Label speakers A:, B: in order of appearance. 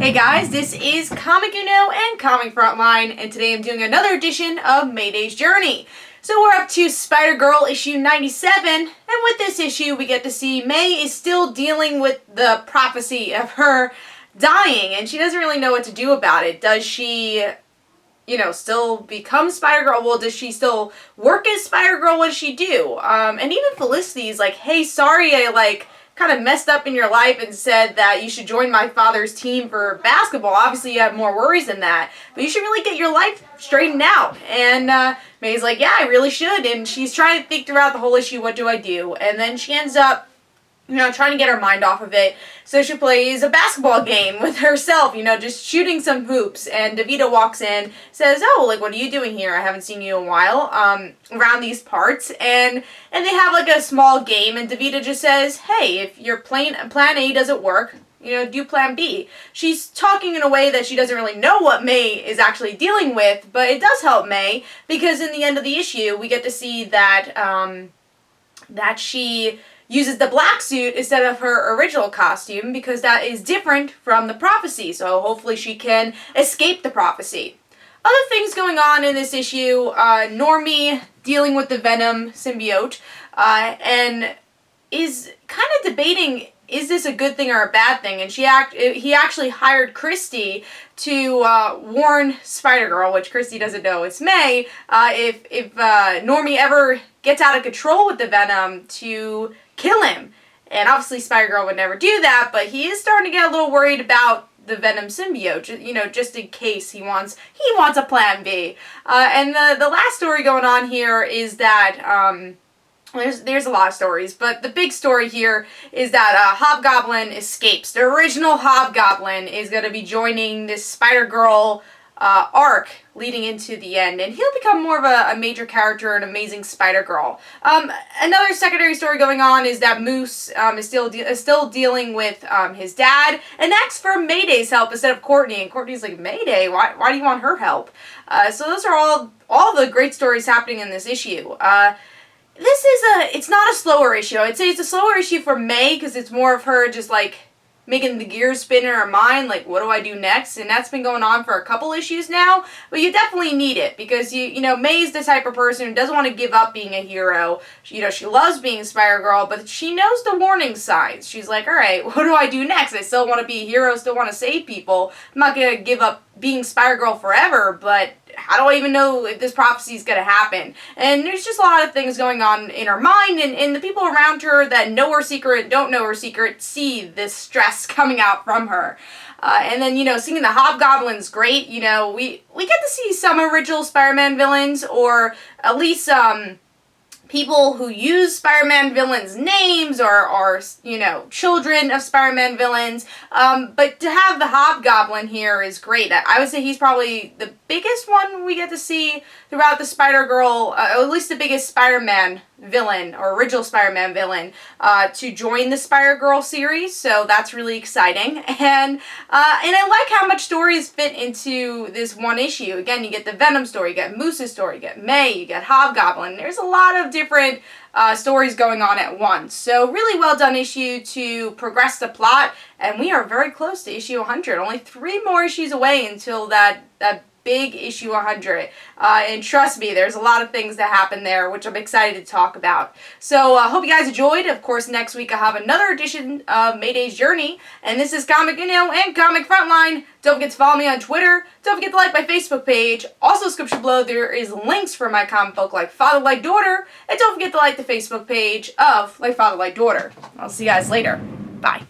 A: Hey guys, this is Comic Uno and Comic Frontline, and today I'm doing another edition of Mayday's Journey. So we're up to Spider-Girl issue 97, and with this issue we get to see May is still dealing with the prophecy of her dying, and she doesn't really know what to do about it. Does she, still become Spider-Girl? Well, does she still work as Spider-Girl? What does she do? And even Felicity's like, hey, sorry I, kind of messed up in your life and said that you should join my father's team for basketball. Obviously, you have more worries than that, but you should really get your life straightened out. And May's like, yeah, I really should. And she's trying to think throughout the whole issue, what do I do? And then she ends up, trying to get her mind off of it. So she plays a basketball game with herself, just shooting some hoops. And Davita walks in, says, oh, what are you doing here? I haven't seen you in a while, around these parts. And they have, a small game, and Davita just says, hey, if your plan A doesn't work, do plan B. She's talking in a way that she doesn't really know what May is actually dealing with, but it does help May, because in the end of the issue, we get to see that, that she uses the black suit instead of her original costume, because that is different from the prophecy, so hopefully she can escape the prophecy. Other things going on in this issue, Normie dealing with the Venom symbiote, and is kind of debating, is this a good thing or a bad thing? And he actually hired Christy to warn Spider-Girl, which Christy doesn't know it's May, if Normie ever gets out of control with the Venom, to kill him. And obviously Spider-Girl would never do that, but he is starting to get a little worried about the Venom symbiote, just in case he wants a plan B. And the last story going on here is that there's a lot of stories, but the big story here is that Hobgoblin escapes. The original Hobgoblin is going to be joining this Spider-Girl arc leading into the end, and he'll become more of a major character in Amazing Spider-Girl. Another secondary story going on is that Moose is still dealing with his dad, and asks for Mayday's help instead of Courtney, and Courtney's like, Mayday? Why do you want her help? So those are all the great stories happening in this issue. It's not a slower issue. I'd say it's a slower issue for May, because it's more of her just making the gears spin in her mind, what do I do next? And that's been going on for a couple issues now, but you definitely need it, because May's the type of person who doesn't want to give up being a hero. She loves being Spider-Girl, but she knows the warning signs. She's like, alright, what do I do next? I still want to be a hero, still want to save people. I'm not going to give up being Spider-Girl forever, but how do I even know if this prophecy is going to happen? And there's just a lot of things going on in her mind, and the people around her that know her secret, don't know her secret, see this stress coming out from her. And then, seeing the Hobgoblin's great. We get to see some original Spider-Man villains, or at least, people who use Spider-Man villains' names, or children of Spider-Man villains. But to have the Hobgoblin here is great. I would say he's probably the biggest one we get to see throughout the Spider-Girl, at least the biggest Spider-Man villain, or original Spider-Man villain, to join the Spider-Girl series, so that's really exciting. And I like how much stories fit into this one issue. Again, you get the Venom story, you get Moose's story, you get May, you get Hobgoblin. There's a lot of different stories going on at once. So really well done issue to progress the plot, and we are very close to issue 100. Only 3 more issues away until that big issue 100. And trust me, there's a lot of things that happen there, which I'm excited to talk about. So I hope you guys enjoyed. Of course, next week I'll have another edition of Mayday's Journey. And this is Comic Uno and Comic Frontline. Don't forget to follow me on Twitter. Don't forget to like my Facebook page. Also, description below, there is links for my comic book, Like Father, Like Daughter. And don't forget to like the Facebook page of Like Father, Like Daughter. I'll see you guys later. Bye.